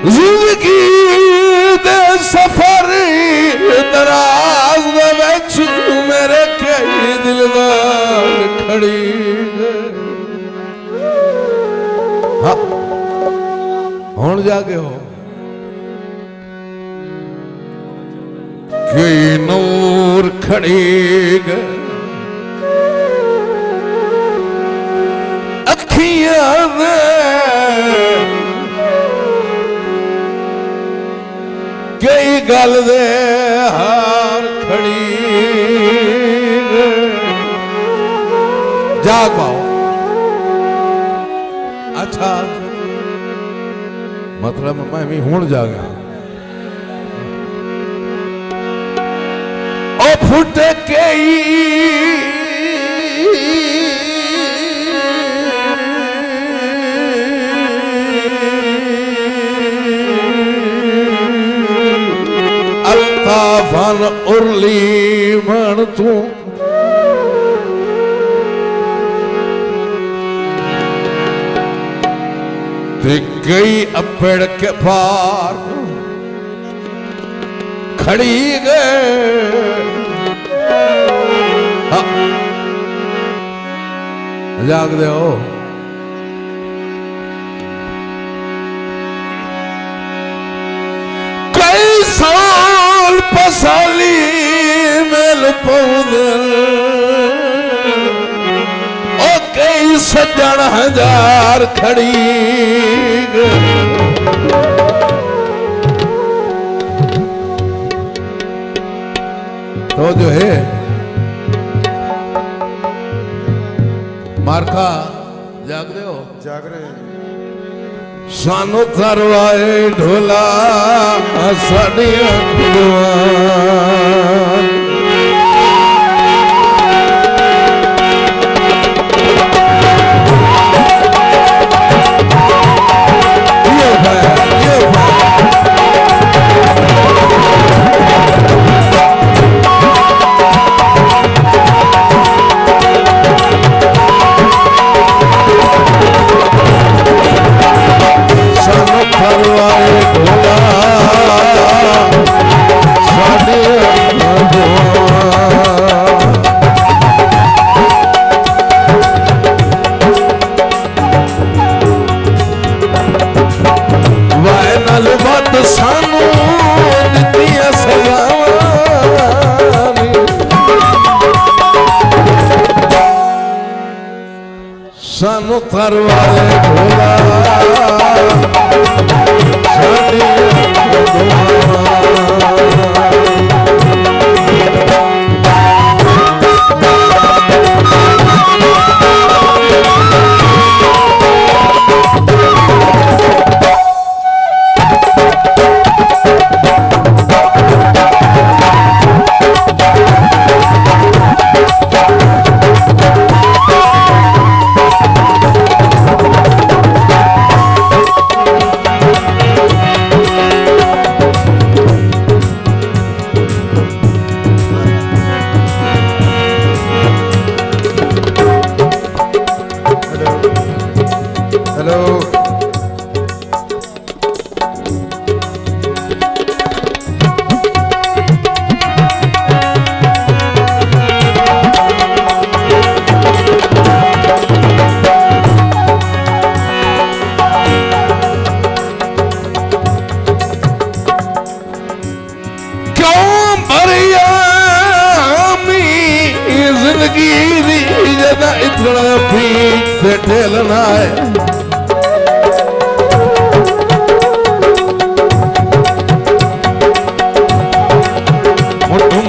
जिंदगी दे सफर दराज दे विच मेरे कई दिल नाल खड़ी हाँ हुण जागे हो कि नूर खड़ी अखियां दे कई गल दे हार खड़ी जाग पाओ अच्छा मतलब मैं भी हुण जागा ओ फुट कई अल्ताफन उर्ली मन तू ते गई अपेड़ के पार खड़ी गए हाँ जाग दे हो कई साल पसाली मेल पौधे ओ कई सज्जन हजार खड़ी तो जो है मारका जाग रहे हो जाग रहे हैं सानू तरवाए ढोला साड़ियां सानू तरवाए ढोला इतना पीठ ठेलना है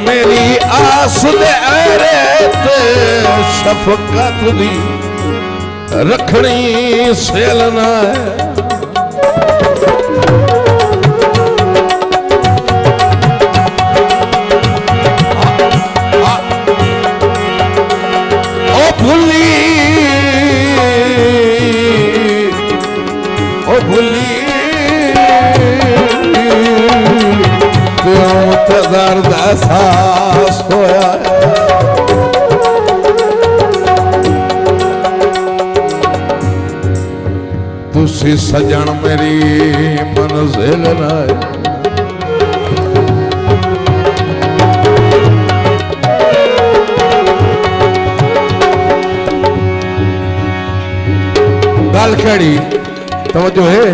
मेरी आस दे शफकत दी रखनी सेलना है दर्द एहसास होया तू सी सजन मेरी मंजिल नाए। गाल खड़ी तवज्जो है।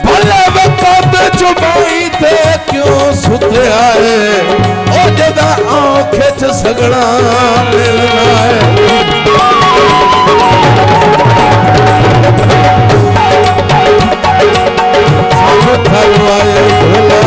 भले वक्त चुबाई थे क्यों सुते आए ओ जदा आंखें च सगड़ा मिलना है। सब थलवाए भुला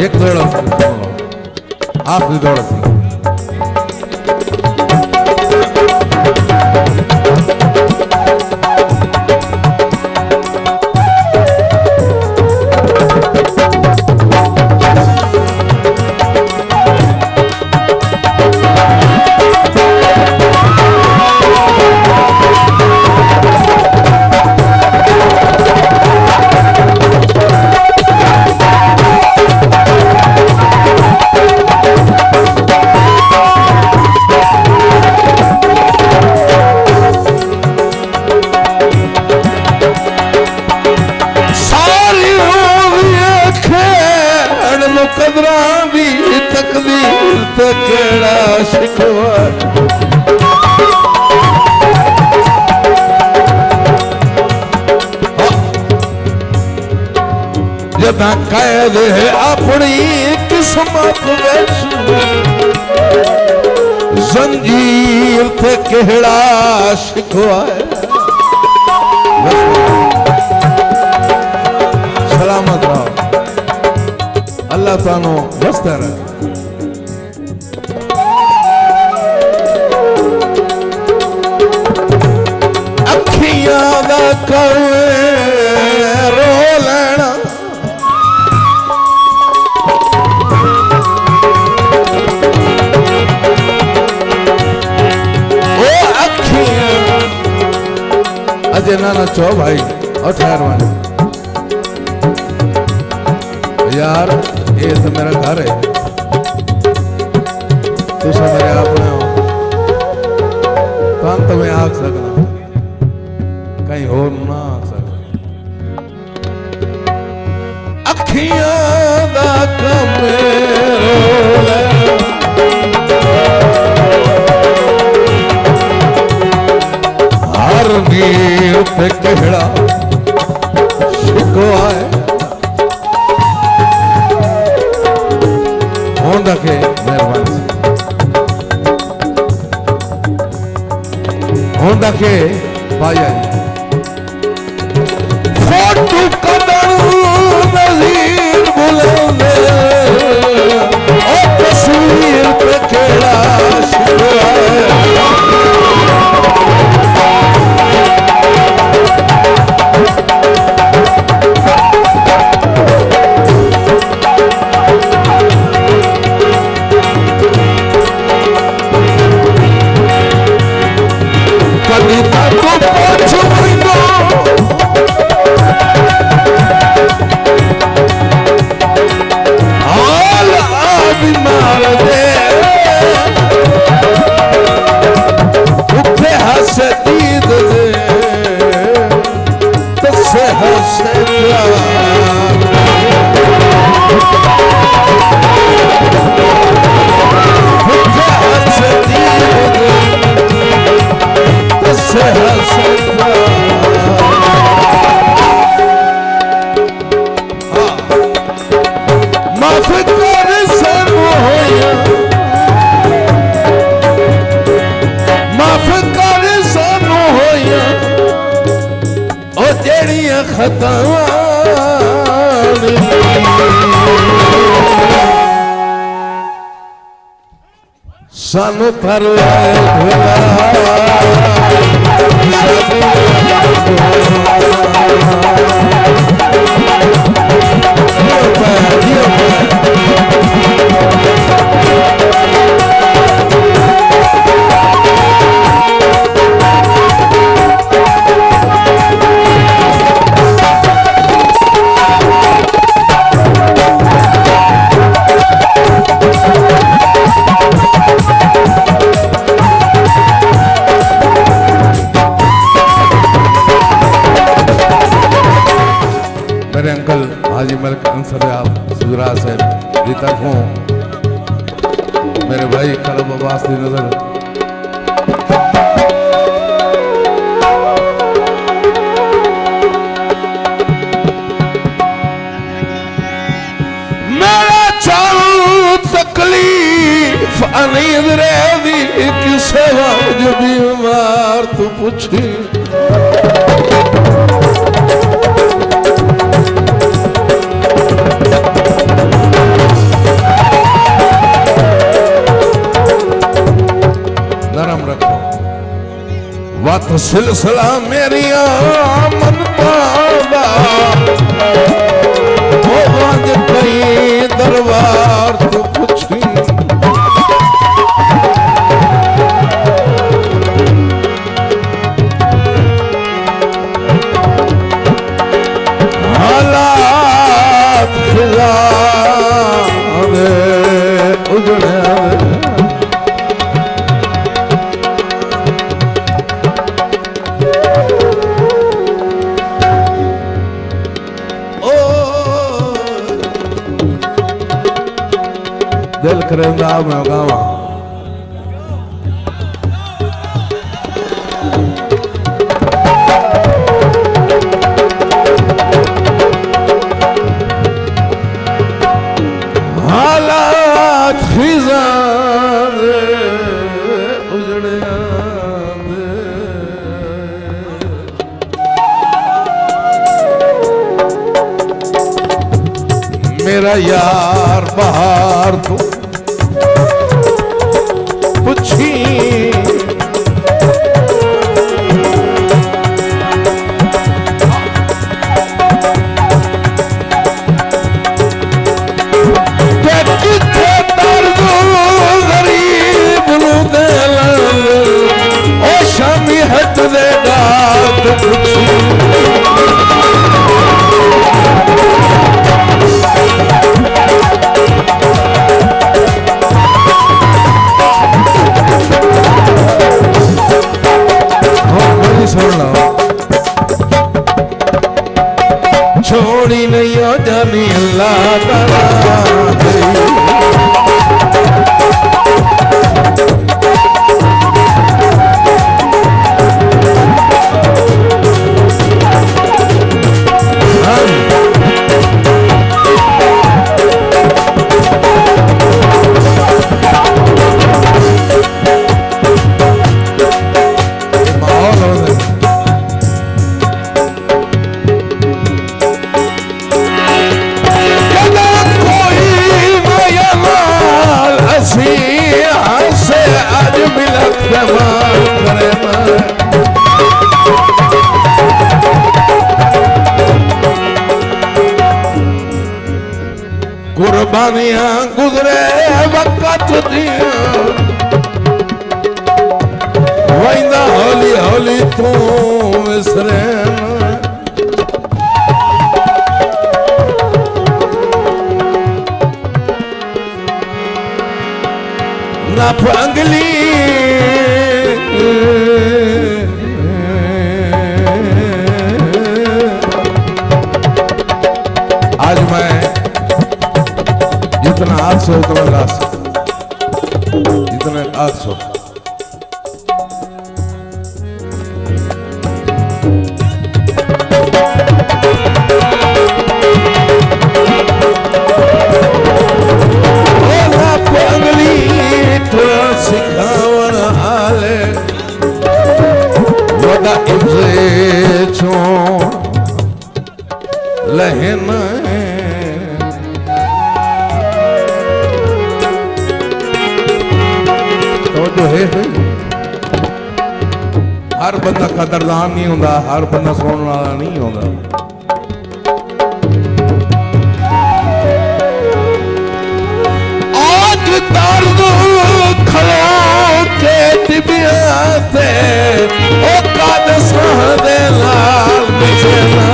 एक दौड़ आखिरी दौड़ थी। जदा कैद है अपनी किस्मत जंजीर थे केड़ा शिकवा है। सलामत रहो, अल्लाह तानो बसता रहे। अखियां दा कवे रो लेना अजय ना चो भाई और ठहर वाले यार ये तो मेरा घर है, तू सब मेरे अपने हो तो अंत में आ सकना कहीं हो ना आ सकना। अखियां दा कमेरो हर नीर पे केड़ा शिकवा है। होंदा के मेहरबानी होंदा के पाया फोटू कदर नज़ीर बुलंदे ओ तस्वीर पे केड़ा शिकवा है। कभी तक पूछूंगा ਜਿਹੜੀਆਂ ਖਤਾਵਾਂ ਸਾਨੂੰ ਪਰਵਾਹ मेरे अंकल हाजी मलिक अंसर सुजरा साहब की तरफों मेरे भाई करम अब्बास की नजर मेरा चालू तकलीफ अनीद रहती किसे वज बीमार तू पूछी वत सिलसिला मेरिया मनता दा ओ अज कई दरबार तू पुछी हालात खिला उजड़े दिल करेंदा मैं गावा हालात खिजा उजड़े मेरा यार बहार तू पूछी किथे दर्द गरीब नू दिल ओ शामी हथ दे गात पूछी छोड़ी नहीं हो जानी अल्लाह ताला कुर्बानियां गुजरे वक्त दिया वैंदा हौली हौली तू विसरे ना अंगली आज मैं जितना 800 उतना लाश जितना 800 सिखावन हाले वॾा इब्ज़े चो लहन तो जो है हर बंदा कदरदान नहीं होता, हर बंदा सुनने वाला नहीं होता। आज दर्द खलो के तिबिया से ओ कद सहदे लाल बिछना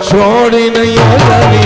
छोड़ी नहीं हो जानी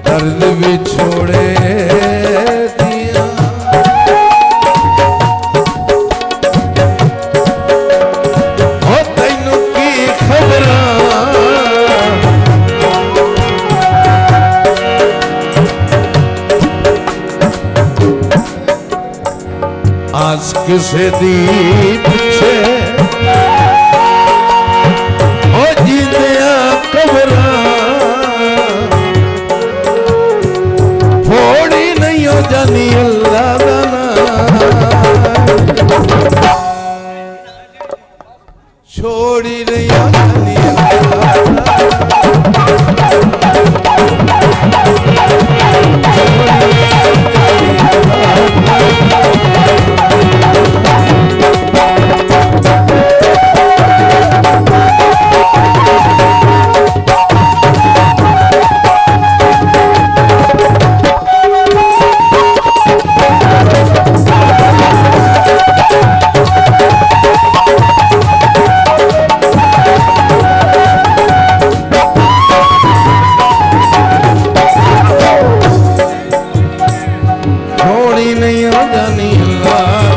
दर्द भी छोड़े दिया हो तैनू की खबर आज किसे दी पीछे हो जींदिया कबरा जानी अल्लाह दाना छोड़ी नहीं जानी नहीं हो जानी अल्लाह